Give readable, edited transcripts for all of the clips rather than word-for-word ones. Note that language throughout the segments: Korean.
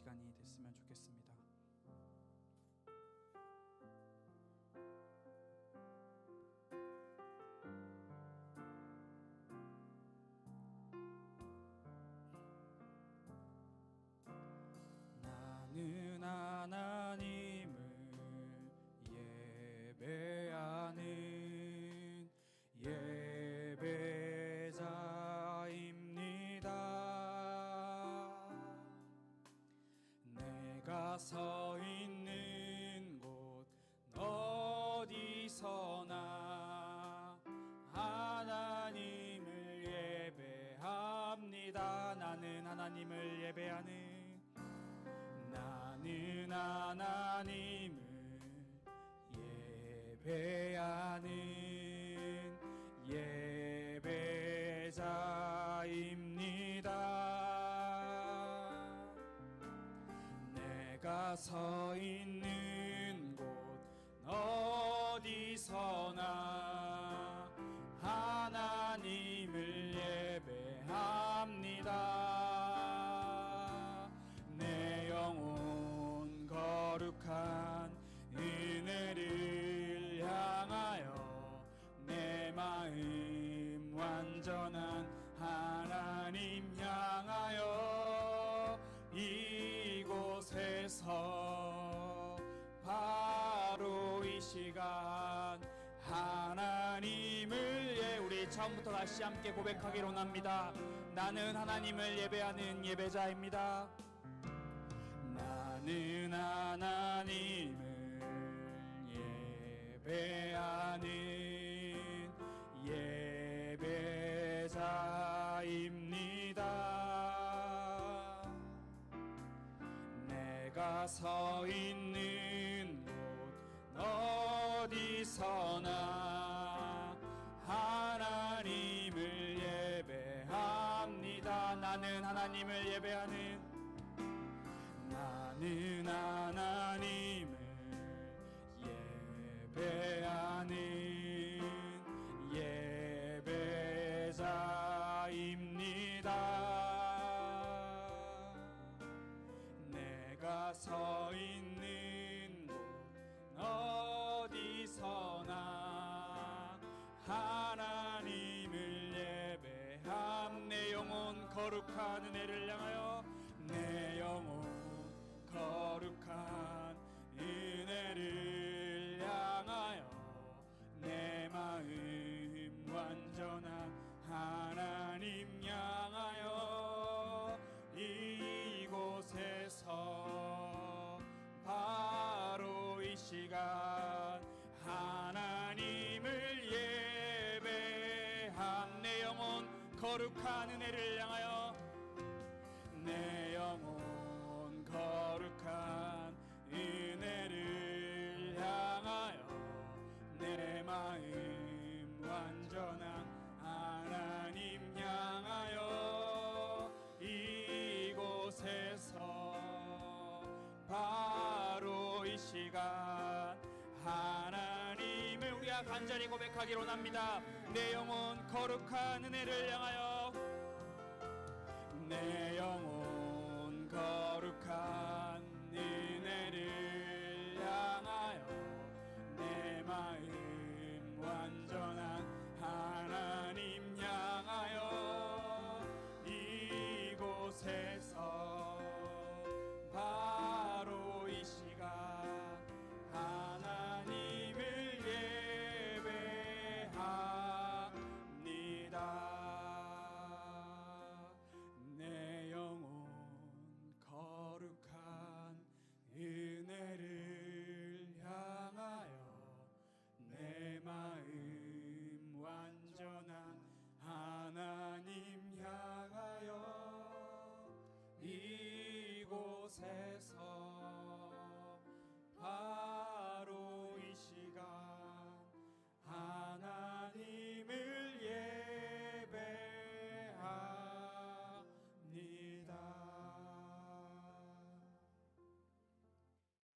시간이 됐으면 좋겠습니다. 나는 하나님을 예배하는 예배자입니다. 내가 서 있는 곳 어디서나 하나님을 예배합니다. 나는 하나님을 예배하는 예배자입니다. 내가 서 있는 곳 어디서나 하나님을 예배합니다. 내 영혼 거룩한 은혜를 향하여 내 마음 완전한 하나님 향하여 이곳에서 바로 이 시간 하나님을 우리 처음부터 다시 함께 고백하기로 합니다. 나는 하나님을 예배하는 예배자입니다. 나는 하나님을 예배하는 예배자입니다. 내가 서 있는 곳 어디서나 하나님을 예배합니다. 나는 하나님을 예배하는 나는 하나님을 예배하는 예배자입니다. 내가 서 있는 곳 어디서나 하나님을 예배함. 내 영혼 거룩한 은혜를 향하여 내 영혼 거룩한 은혜를 향하여 내 마음 완전한 하나님 향하여 이곳에서 바로 이 시간 하나님을 예배함. 내 영혼 거룩한 은혜를 향하여 내 영혼 거룩한 은혜를 향하여 내 마음 완전한 하나님 향하여 이곳에서 바로 이 시간 하나님을 우리가 간절히 고백하기로 합니다. 내 영혼 거룩한 은혜를 향하여 내 영혼 거룩한 은혜를 향하여 내 마음 완전한 하나님 향하여 이곳에서 바로 이 시간 하나님을 예배합니다. 내 영혼 거룩한 은혜를 향하여 내 마음 완전한 하나님 향하여 이곳에서 바로 이 시간 하나님을 예배합니다.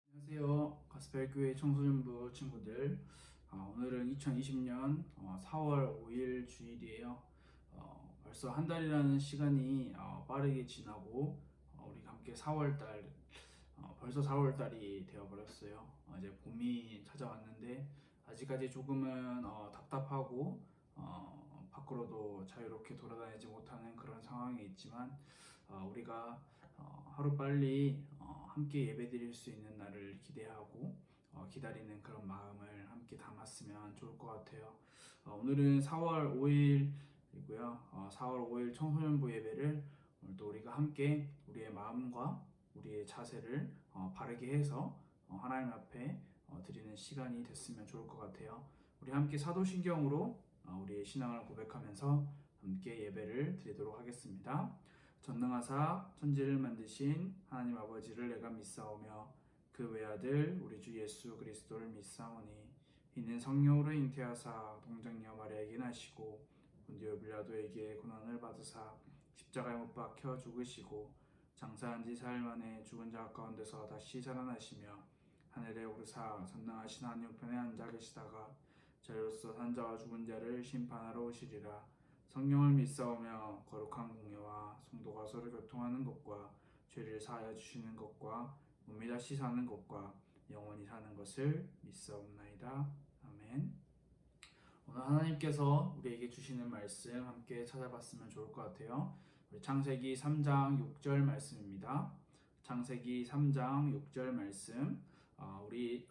안녕하세요. 가스펠교회 청소년부 친구들. 오늘은 2020년 4월 5일 주일이에요. 벌써 한 달이라는 시간이 빠르게 지나고 우리가 함께 함께 4월달 벌써 4월달이 되어버렸어요. 이제 봄이 찾아왔는데 아직까지 조금은 답답하고 밖으로도 자유롭게 돌아다니지 못하는 그런 상황이 있지만 우리가 하루빨리 함께 예배드릴 수 있는 날을 기대하고 기다리는 그런 마음을 함께 담았으면 좋을 것 같아요. 오늘은 4월 5일이고요. 4월 5일 청소년부 예배를 오늘도 우리가 함께 우리의 마음과 우리의 자세를 바르게 해서 하나님 앞에 드리는 시간이 됐으면 좋을 것 같아요. 우리 함께 사도신경으로 우리의 신앙을 고백하면서 함께 예배를 드리도록 하겠습니다. 전능하사 천지를 만드신 하나님 아버지를 내가 믿사오며 그 외아들 우리 주 예수 그리스도를 믿사오니 이는 성령으로 잉태하사 동정녀 마리아에게 나시고 본디오 빌라도에게 고난을 받으사 십자가에 못 박혀 죽으시고 장사한 지 사흘 만에 죽은 자 가운데서 다시 살아나시며 하늘에 오르사 전능하신 하나님 우편에 앉아 계시다가 저희로서 산 자와 죽은 자를 심판하러 오시리라. 성령을 믿사오며 거룩한 공예와 성도가 서로 교통하는 것과 죄를 사하여 주시는 것과 몸이 다시 사는 것과 영원히 사는 것을 믿사옵나이다. 아멘. 오늘 하나님께서 우리에게 주시는 말씀 함께 찾아봤으면 좋을 것 같아요. 우리 창세기 3장 6절 말씀입니다. 창세기 3장 6절 말씀. 우리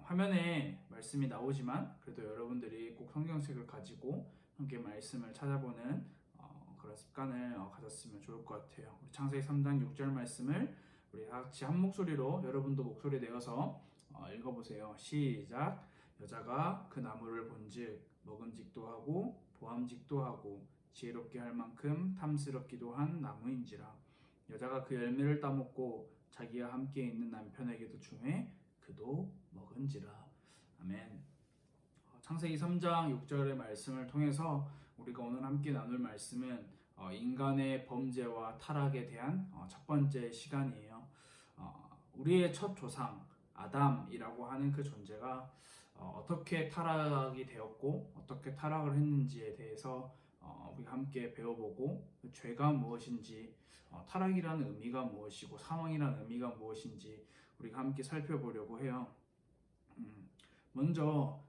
화면에 말씀이 나오지만 그래도 여러분들이 꼭 성경책을 가지고 함께 말씀을 찾아보는 그런 습관을 가졌으면 좋을 것 같아요. 우리 창세기 3장 6절 말씀을 우리 같이 한 목소리로 여러분도 목소리 내어서 읽어보세요. 시작. 여자가 그 나무를 본즉 먹음직도 하고 보암직도 하고 지혜롭게 할 만큼 탐스럽기도 한 나무인지라. 여자가 그 열매를 따먹고 자기와 함께 있는 남편에게도 주매 그도 먹은지라. 아멘. 창세기 3장 6절의 말씀을 통해서 우리가 오늘 함께 나눌 말씀은 인간의 범죄와 타락에 대한 첫 번째 시간이에요. 우리의 첫 조상 아담이라고 하는 그 존재가 어떻게 타락이 되었고 어떻게 타락을 했는지에 대해서 우리가 함께 배워보고 그 죄가 무엇인지 타락이라는 의미가 무엇이고 사망이라는 의미가 무엇인지 우리가 함께 살펴보려고 해요. 먼저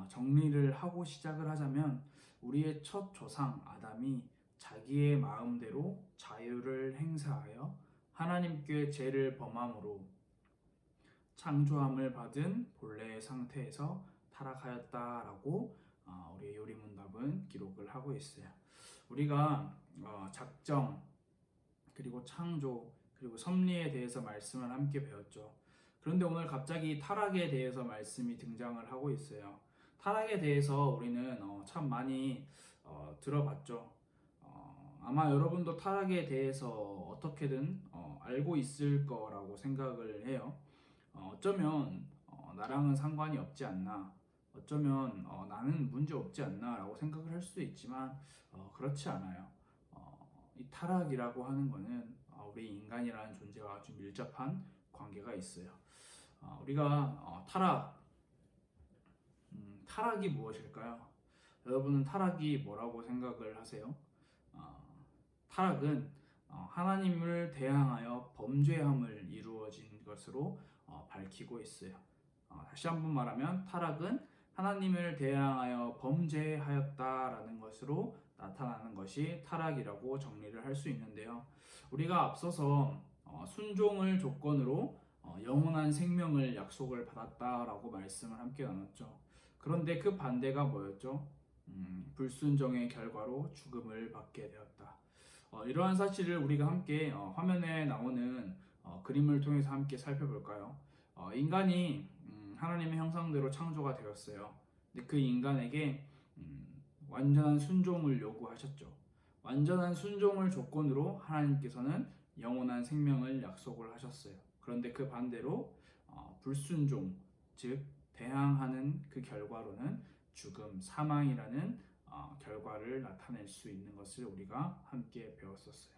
정리를 하고 시작을 하자면 우리의 첫 조상 아담이 자기의 마음대로 자유를 행사하여 하나님께 죄를 범함으로 창조함을 받은 본래의 상태에서 타락하였다라고 우리의 요리문답은 기록을 하고 있어요. 우리가 작정 그리고 창조 그리고 섭리에 대해서 말씀을 함께 배웠죠. 그런데 오늘 갑자기 타락에 대해서 말씀이 등장을 하고 있어요. 타락에 대해서 우리는 참 많이 들어봤죠. 아마 여러분도 타락에 대해서 어떻게든 알고 있을 거라고 생각을 해요. 어쩌면 나랑은 상관이 없지 않나, 어쩌면 나는 문제 없지 않나 라고 생각을 할 수도 있지만 그렇지 않아요. 이 타락이라고 하는 거는 우리 인간이라는 존재와 아주 밀접한 관계가 있어요. 우리가 타락이 무엇일까요? 여러분은 타락이 뭐라고 생각을 하세요? 타락은 하나님을 대항하여 범죄함을 이루어진 것으로 밝히고 있어요. 다시 한번 말하면 타락은 하나님을 대항하여 범죄하였다라는 것으로 나타나는 것이 타락이라고 정리를 할 수 있는데요. 우리가 앞서서 순종을 조건으로 영원한 생명을 약속을 받았다라고 말씀을 함께 나눴죠. 그런데 그 반대가 뭐였죠? 불순종의 결과로 죽음을 받게 되었다. 이러한 사실을 우리가 함께 화면에 나오는 그림을 통해서 함께 살펴볼까요? 인간이 하나님의 형상대로 창조가 되었어요. 근데 그 인간에게 완전한 순종을 요구하셨죠. 완전한 순종을 조건으로 하나님께서는 영원한 생명을 약속을 하셨어요. 그런데 그 반대로 불순종, 즉 대항하는 그 결과로는 죽음, 사망이라는 결과를 나타낼 수 있는 것을 우리가 함께 배웠었어요.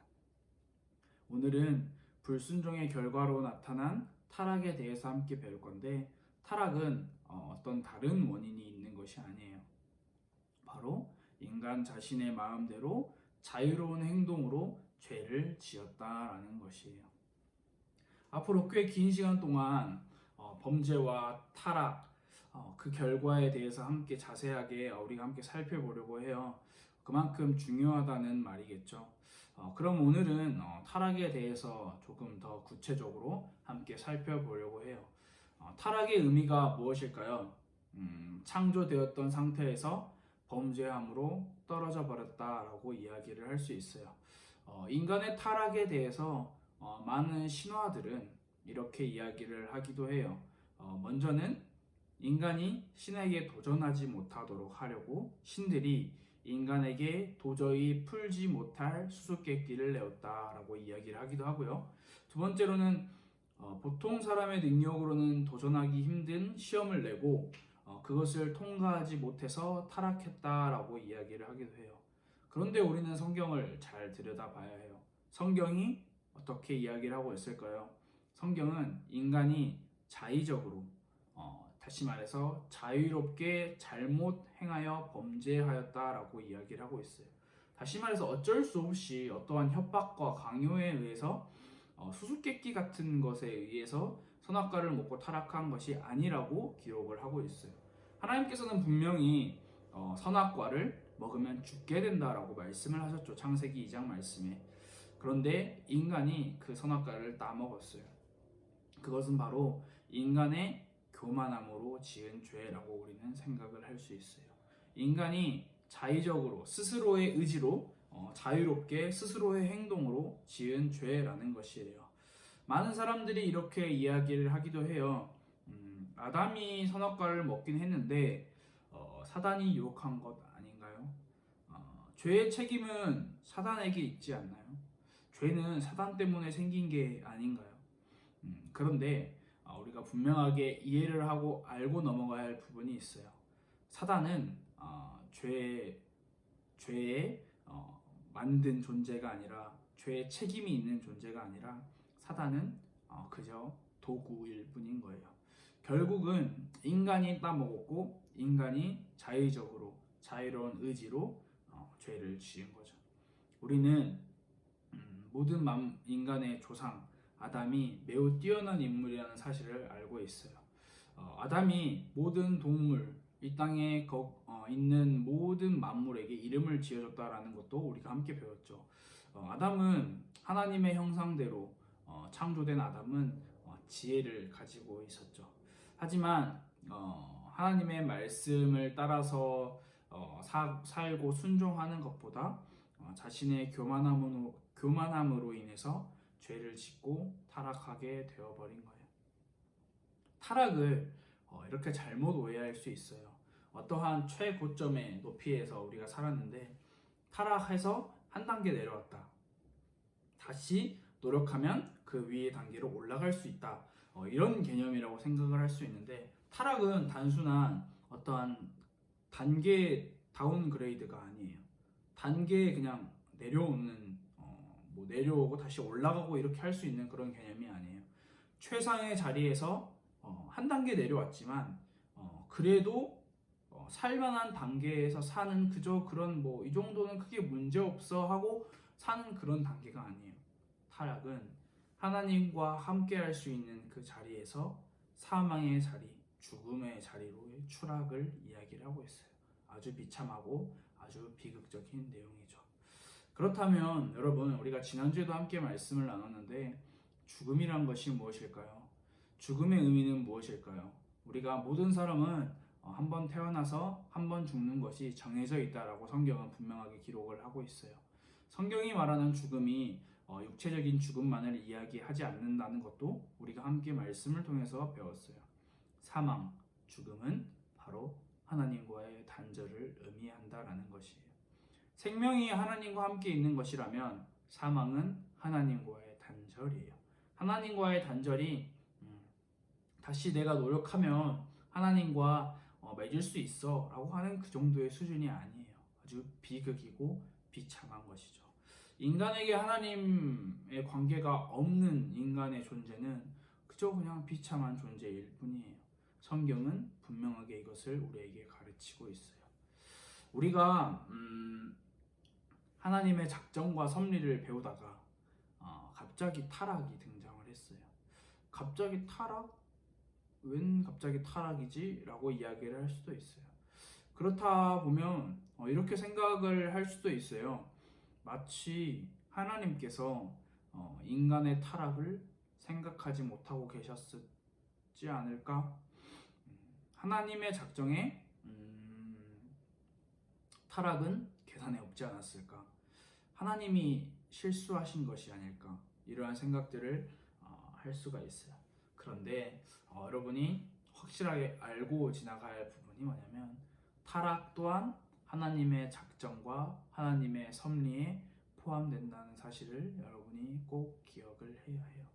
오늘은 불순종의 결과로 나타난 타락에 대해서 함께 배울 건데 타락은 어떤 다른 원인이 있는 것이 아니에요. 바로 인간 자신의 마음대로 자유로운 행동으로 죄를 지었다라는 것이에요. 앞으로 꽤 긴 시간 동안 범죄와 타락, 그 결과에 대해서 함께 자세하게 우리가 함께 살펴보려고 해요. 그만큼 중요하다는 말이겠죠. 그럼 오늘은 타락에 대해서 조금 더 구체적으로 함께 살펴보려고 해요. 타락의 의미가 무엇일까요? 창조되었던 상태에서 범죄함으로 떨어져 버렸다라고 이야기를 할 수 있어요. 인간의 타락에 대해서 많은 신화들은 이렇게 이야기를 하기도 해요. 먼저는 인간이 신에게 도전하지 못하도록 하려고 신들이 인간에게 도저히 풀지 못할 수수께끼를 내었다라고 이야기를 하기도 하고요. 두 번째로는 보통 사람의 능력으로는 도전하기 힘든 시험을 내고 그것을 통과하지 못해서 타락했다라고 이야기를 하기도 해요. 그런데 우리는 성경을 잘 들여다봐야 해요. 성경이 어떻게 이야기를 하고 있을까요? 성경은 인간이 자의적으로 다시 말해서 자유롭게 잘못 행하여 범죄하였다라고 이야기를 하고 있어요. 다시 말해서 어쩔 수 없이 어떠한 협박과 강요에 의해서 수수께끼 같은 것에 의해서 선악과를 먹고 타락한 것이 아니라고 기록을 하고 있어요. 하나님께서는 분명히 선악과를 먹으면 죽게 된다라고 말씀을 하셨죠. 창세기 2장 말씀에. 그런데 인간이 그 선악과를 따먹었어요. 그것은 바로 인간의 교만함으로 지은 죄라고 우리는 생각을 할 수 있어요. 인간이 자의적으로 스스로의 의지로 자유롭게 스스로의 행동으로 지은 죄라는 것이에요. 많은 사람들이 이렇게 이야기를 하기도 해요. 아담이 선악과를 먹긴 했는데 사단이 유혹한 것 아닌가요? 죄의 책임은 사단에게 있지 않나요? 죄는 사단 때문에 생긴 게 아닌가요? 그런데 우리가 분명하게 이해를 하고 알고 넘어가야 할 부분이 있어요. 사단은 죄에 만든 존재가 아니라 죄의 책임이 있는 존재가 아니라 사단은 그저 도구일 뿐인 거예요. 결국은 인간이 따먹었고 인간이 자의적으로 자유로운 의지로 죄를 지은 거죠. 우리는 모든 인간의 조상 아담이 매우 뛰어난 인물이라는 사실을 알고 있어요. 아담이 모든 동물, 이 땅에 있는 모든 만물에게 이름을 지어줬다라는 것도 우리가 함께 배웠죠. 아담은 하나님의 형상대로 창조된 아담은 지혜를 가지고 있었죠. 하지만 하나님의 말씀을 따라서 살고 순종하는 것보다 자신의 교만함으로 인해서 죄를 짓고 타락하게 되어버린 거예요. 타락을 이렇게 잘못 오해할 수 있어요. 어떠한 최고점의 높이에서 우리가 살았는데 타락해서 한 단계 내려왔다. 다시 노력하면 그 위의 단계로 올라갈 수 있다. 이런 개념이라고 생각을 할 수 있는데 타락은 단순한 어떠한 단계 다운그레이드가 아니에요. 단계에 그냥 내려오는 뭐 내려오고 다시 올라가고 이렇게 할 수 있는 그런 개념이 아니에요. 최상의 자리에서 한 단계 내려왔지만 그래도 살만한 단계에서 사는 그저 그런 뭐 이 정도는 크게 문제 없어 하고 사는 그런 단계가 아니에요. 타락은 하나님과 함께 할 수 있는 그 자리에서 사망의 자리, 죽음의 자리로의 추락을 이야기를 하고 있어요. 아주 비참하고 아주 비극적인 내용이죠. 그렇다면 여러분, 우리가 지난주에도 함께 말씀을 나눴는데 죽음이란 것이 무엇일까요? 죽음의 의미는 무엇일까요? 우리가 모든 사람은 한 번 태어나서 한 번 죽는 것이 정해져 있다라고 성경은 분명하게 기록을 하고 있어요. 성경이 말하는 죽음이 육체적인 죽음만을 이야기하지 않는다는 것도 우리가 함께 말씀을 통해서 배웠어요. 사망, 죽음은 바로 하나님과의 단절을 의미한다라는 것이에요. 생명이 하나님과 함께 있는 것이라면 사망은 하나님과의 단절이에요. 하나님과의 단절이 다시 내가 노력하면 하나님과 맺을 수 있어 라고 하는 그 정도의 수준이 아니에요. 아주 비극이고 비참한 것이죠. 인간에게 하나님의 관계가 없는 인간의 존재는 그저 그냥 비참한 존재일 뿐이에요. 성경은 분명하게 이것을 우리에게 가르치고 있어요. 우리가 하나님의 작정과 섭리를 배우다가 갑자기 타락이 등장을 했어요. 갑자기 타락? 웬 갑자기 타락이지? 라고 이야기를 할 수도 있어요. 그렇다 보면 이렇게 생각을 할 수도 있어요. 마치 하나님께서 인간의 타락을 생각하지 못하고 계셨지 않을까? 하나님의 작정에 타락은 계산에 없지 않았을까? 하나님이 실수하신 것이 아닐까? 이러한 생각들을 할 수가 있어요. 그런데 여러분이 확실하게 알고 지나가야 할 부분이 뭐냐면 타락 또한 하나님의 작정과 하나님의 섭리에 포함된다는 사실을 여러분이 꼭 기억을 해야 해요.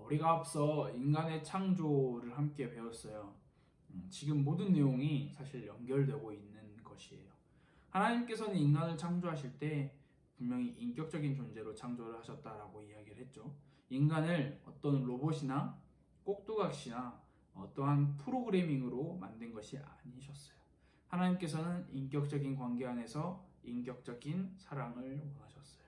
우리가 앞서 인간의 창조를 함께 배웠어요. 지금 모든 내용이 사실 연결되고 있는 것이에요. 하나님께서는 인간을 창조하실 때 분명히 인격적인 존재로 창조를 하셨다라고 이야기를 했죠. 인간을 어떤 로봇이나 꼭두각시나 어떠한 프로그래밍으로 만든 것이 아니셨어요. 하나님께서는 인격적인 관계 안에서 인격적인 사랑을 원하셨어요.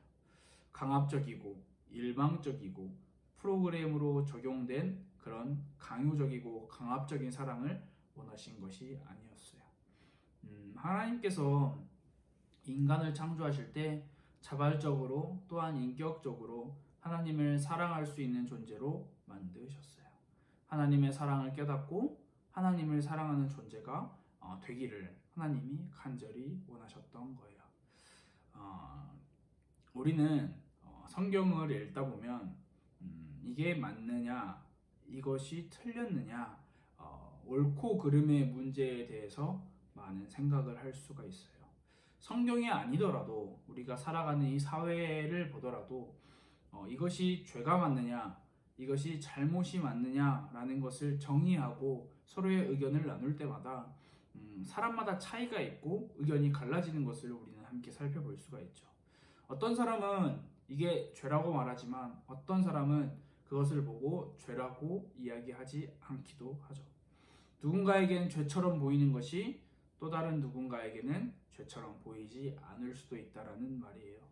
강압적이고 일방적이고 프로그램으로 적용된 그런 강요적이고 강압적인 사랑을 원하신 것이 아니었어요. 하나님께서 인간을 창조하실 때 자발적으로 또한 인격적으로 하나님을 사랑할 수 있는 존재로 만드셨어요. 하나님의 사랑을 깨닫고 하나님을 사랑하는 존재가 되기를 하나님이 간절히 원하셨던 거예요. 우리는 성경을 읽다 보면 이게 맞느냐, 이것이 틀렸느냐, 옳고 그름의 문제에 대해서 많은 생각을 할 수가 있어요. 성경이 아니더라도 우리가 살아가는 이 사회를 보더라도 이것이 죄가 맞느냐, 이것이 잘못이 맞느냐라는 것을 정의하고 서로의 의견을 나눌 때마다 사람마다 차이가 있고 의견이 갈라지는 것을 우리는 함께 살펴볼 수가 있죠. 어떤 사람은 이게 죄라고 말하지만 어떤 사람은 그것을 보고 죄라고 이야기하지 않기도 하죠. 누군가에겐 죄처럼 보이는 것이 또 다른 누군가에게는 죄처럼 보이지 않을 수도 있다라는 말이에요.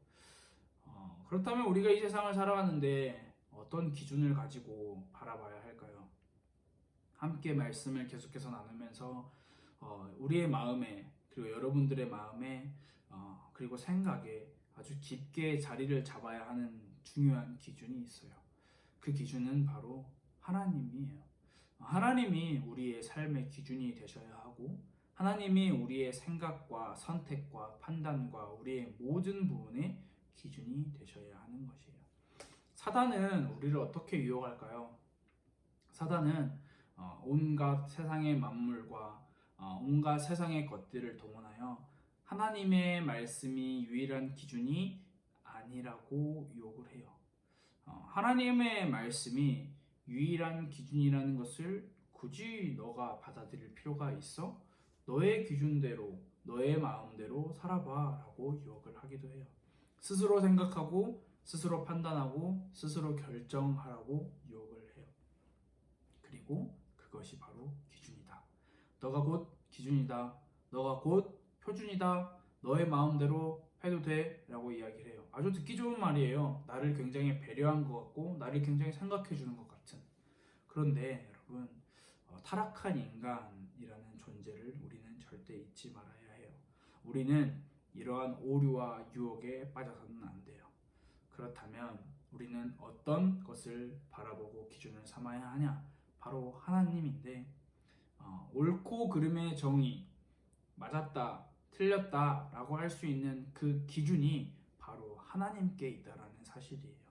그렇다면 우리가 이 세상을 살아가는데 어떤 기준을 가지고 바라봐야 할까요? 함께 말씀을 계속해서 나누면서 우리의 마음에 그리고 여러분들의 마음에 그리고 생각에 아주 깊게 자리를 잡아야 하는 중요한 기준이 있어요. 그 기준은 바로 하나님이에요. 하나님이 우리의 삶의 기준이 되셔야 하고 하나님이 우리의 생각과 선택과 판단과 우리의 모든 부분의 기준이 되셔야 하는 것이에요. 사단은 우리를 어떻게 유혹할까요? 사단은 온갖 세상의 만물과 온갖 세상의 것들을 동원하여 하나님의 말씀이 유일한 기준이 아니라고 유혹을 해요. 하나님의 말씀이 유일한 기준이라는 것을 굳이 너가 받아들일 필요가 있어? 너의 기준대로, 너의 마음대로 살아봐 라고 유혹을 하기도 해요. 스스로 생각하고, 스스로 판단하고, 스스로 결정하라고 유혹을 해요. 그리고 그것이 바로 기준이다. 너가 곧 기준이다. 너가 곧 표준이다. 너의 마음대로 해도 돼 라고 이야기를 해요. 아주 듣기 좋은 말이에요. 나를 굉장히 배려한 것 같고 나를 굉장히 생각해 주는 것 같은. 그런데 여러분 타락한 인간이라는 존재를 우리는 절대 잊지 말아야 해요. 우리는 이러한 오류와 유혹에 빠져서는 안 돼요. 그렇다면 우리는 어떤 것을 바라보고 기준을 삼아야 하냐? 바로 하나님인데 옳고 그름의 정의, 맞았다, 틀렸다 라고 할 수 있는 그 기준이 바로 하나님께 있다라는 사실이에요.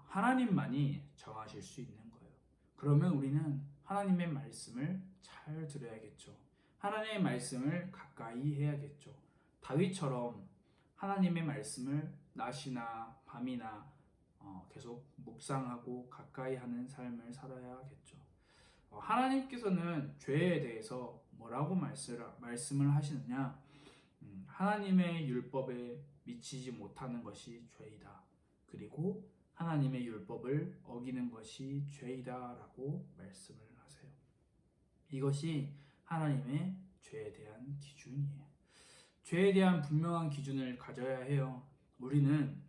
하나님만이 정하실 수 있는 거예요. 그러면 우리는 하나님의 말씀을 잘 들어야겠죠. 하나님의 말씀을 가까이 해야겠죠. 다윗처럼 하나님의 말씀을 낮이나 밤이나 계속 묵상하고 가까이 하는 삶을 살아야겠죠. 하나님께서는 죄에 대해서 뭐라고 말씀을 하시느냐? 하나님의 율법에 미치지 못하는 것이 죄이다. 그리고 하나님의 율법을 어기는 것이 죄이다 라고 말씀을 하세요. 이것이 하나님의 죄에 대한 기준이에요. 죄에 대한 분명한 기준을 가져야 해요. 우리는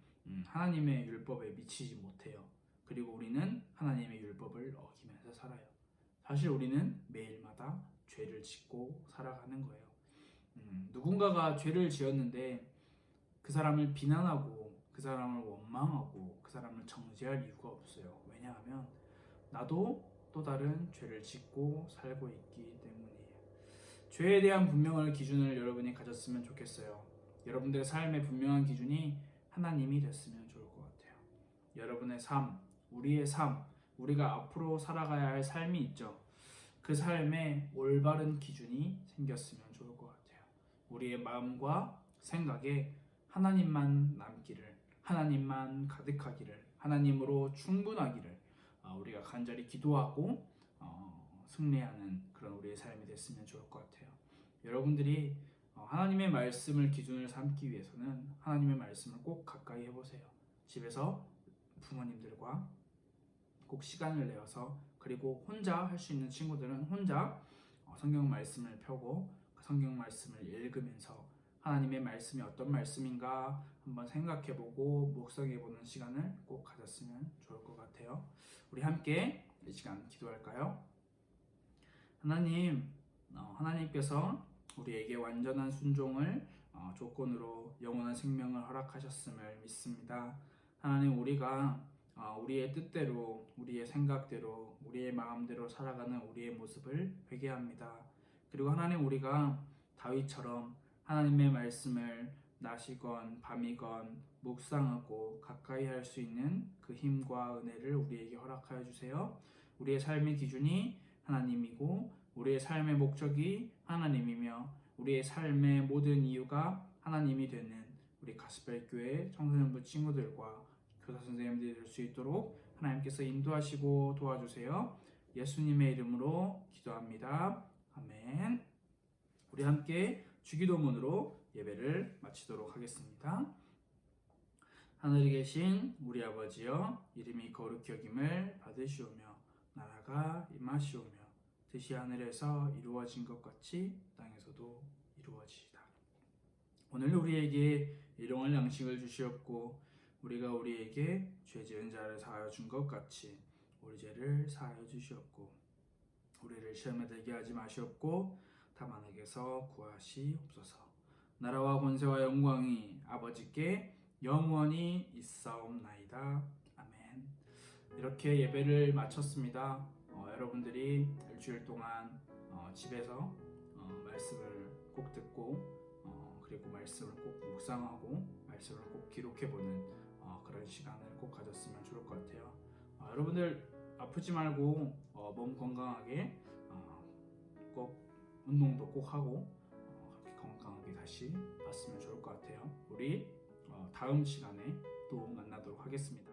하나님의 율법에 미치지 못해요. 그리고 우리는 하나님의 율법을 어기면서 살아요. 사실 우리는 매일마다 죄를 짓고 살아가는 거예요. 누군가가 죄를 지었는데 그 사람을 비난하고 그 사람을 원망하고 그 사람을 정죄할 이유가 없어요. 왜냐하면 나도 또 다른 죄를 짓고 살고 있기 때문이에요. 죄에 대한 분명한 기준을 여러분이 가졌으면 좋겠어요. 여러분들의 삶의 분명한 기준이 하나님이 됐으면 좋을 것 같아요. 여러분의 삶, 우리의 삶, 우리가 앞으로 살아가야 할 삶이 있죠. 그 삶에 올바른 기준이 생겼으면 좋을 것 같아요. 우리의 마음과 생각에 하나님만 남기를, 하나님만 가득하기를, 하나님으로 충분하기를 우리가 간절히 기도하고 승리하는 그런 우리의 삶이 됐으면 좋을 것 같아요. 여러분들이 하나님의 말씀을 기준을 삼기 위해서는 하나님의 말씀을 꼭 가까이 해보세요. 집에서 부모님들과 꼭 시간을 내어서, 그리고 혼자 할 수 있는 친구들은 혼자 성경 말씀을 펴고 그 성경 말씀을 읽으면서 하나님의 말씀이 어떤 말씀인가 한번 생각해보고 묵상해보는 시간을 꼭 가졌으면 좋을 것 같아요. 우리 함께 이 시간 기도할까요? 하나님, 하나님께서 우리에게 완전한 순종을 조건으로 영원한 생명을 허락하셨음을 믿습니다. 하나님, 우리가 우리의 뜻대로, 우리의 생각대로, 우리의 마음대로 살아가는 우리의 모습을 회개합니다. 그리고 하나님, 우리가 다윗처럼 하나님의 말씀을 낮이건 밤이건 묵상하고 가까이 할 수 있는 그 힘과 은혜를 우리에게 허락하여 주세요. 우리의 삶의 기준이 하나님이고 우리의 삶의 목적이 하나님이며 우리의 삶의 모든 이유가 하나님이 되는 우리 가스펠교회 청소년부 친구들과 교사 선생님들이 될 수 있도록 하나님께서 인도하시고 도와주세요. 예수님의 이름으로 기도합니다. 아멘. 우리 함께 주기도문으로 예배를 마치도록 하겠습니다. 하늘에 계신 우리 아버지여, 이름이 거룩히 여김을 받으시오며 나라가 임하시오며 뜻이 하늘에서 이루어진 것 같이 땅에서도 이루어지이다. 오늘 우리에게 일용할 양식을 주시옵고 우리가 우리에게 죄 지은 자를 사하여 준 것 같이 우리 죄를 사하여 주시옵고 우리를 시험에 들게 하지 마시옵고 다만 악에서 구하시옵소서. 나라와 권세와 영광이 아버지께 영원히 있사옵나이다. 아멘. 이렇게 예배를 마쳤습니다. 여러분들이 일주일 동안 집에서 말씀을 꼭 듣고 그리고 말씀을 꼭 묵상하고 말씀을 꼭 기록해보는 그런 시간을 꼭 가졌으면 좋을 것 같아요. 여러분들 아프지 말고 몸 건강하게 꼭 운동도 꼭 하고 건강하게 다시 봤으면 좋을 것 같아요. 우리 다음 시간에 또 만나도록 하겠습니다.